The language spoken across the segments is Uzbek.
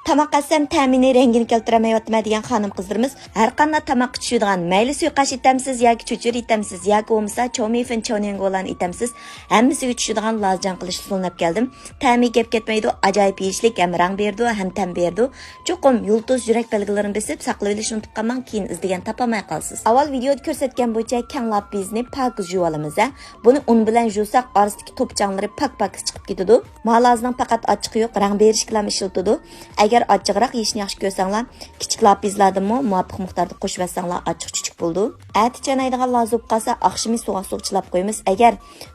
Tamaq qasam ta'mini rangini keltirmayotma degan xonim qizlarimiz har qanday tamoq tushadigan mayli suyqash etamsiz yoki chuchur etamsiz yoki bo'lmasa chomifin chonengolan etamsiz hammasiga tushadigan lozjan qilish usulunab keldim. Ta'mi gap ketmaydi, ajoyib yeyishlik ham rang berdi ham tam berdi. Cho'qim yulduz yurak belgilarini besib saqlab olishni unutib qolmang, keyin izlagan topolmay qolsiz. Avval videoda ko'rsatgan bo'yicha kanglab bizni pak yuvib olamiz. Buni un bilan yuvsak orasidagi to'pchanglar pak chiqib ketadi. Malazning faqat ochiq yo'q, rang berish bilan ishlatadi. Agar ochiqroq yeyishni yaxshi ko'rsanglar, kichik lapizlardimi muvofiq miqdorda qo'shib olsanglar ochiq-chuchuk bo'ldi. Ati chanaydigan lazub qolsa, oqshimi suv chilab qo'yamiz. Agar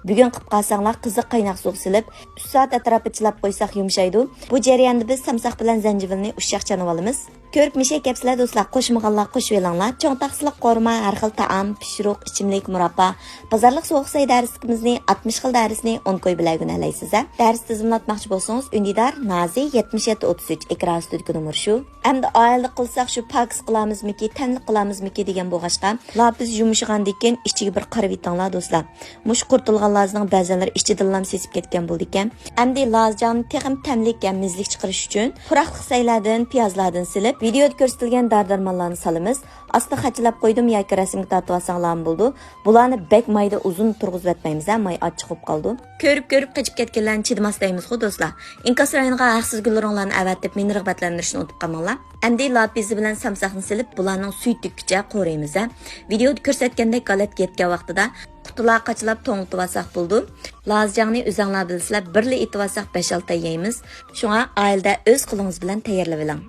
bugun qilib qolsanglar, qiziq qaynoq suv silib, 3 soat atrofida chilab qo'ysak yumshaydi. Bu jarayonda biz samsaq bilan zanjibilni ushshaq chanib olamiz. Ko'rib mishak kapsizlar do'stlar, qo'shmaganlar qo'shib olinglar. Cho'ng taqsiliq qorma, har xil taom, pishiriq, ichimlik, murabba, bozorlik sovuq soy darsikimizni 60 xil darisini 10 qo'y bilan gunalaysiz. Dars tizimlatmoqchi bo'lsangiz, Undidar Nazi 7733 ekran ustidagi nomer shu. Hamda oilalik qilsak shu paks qilamizmiki, tanlik qilamizmiki degan bo'g'ashqa, lapiz yumshagandan keyin ichiga bir qarab yetinglar do'stlar. Mush qurtilgan lazning ba'zanlari ichidan sesib ketgan bo'ldi ekan. Hamda lazjan texim tamlik ham mizlik chiqarish uchun puraqliq saylardan, piyozlardan silib videoda ko'rsatilgan dardarmonlarni solamiz. Asta xachilab qo'ydim yoki rasmga tortib olsanglar bo'ldi. Bularni bek mayda uzun turg'izib etmaymiz, may ochiq bo'lib qoldi. Ko'rib qochib ketganlarni chidamas deymiz-ku do'stlar. Inkas rayoniga haqsiz gullaringlarni avatib meni rag'batlantirishni unutib qolmanglar. Endi lapizi bilan samsaqni silib, bularning suv tikkicha qo'raymiz. Videoda ko'rsatgandek holat ketgan vaqtida qutilar qachilab to'ng'itib olsak bo'ldi. Lazjangni o'zinglar bilsizlar, birli etib olsak 5-6 yeymiz. Shunga oilada o'z qo'lingiz bilan tayyorlab oling.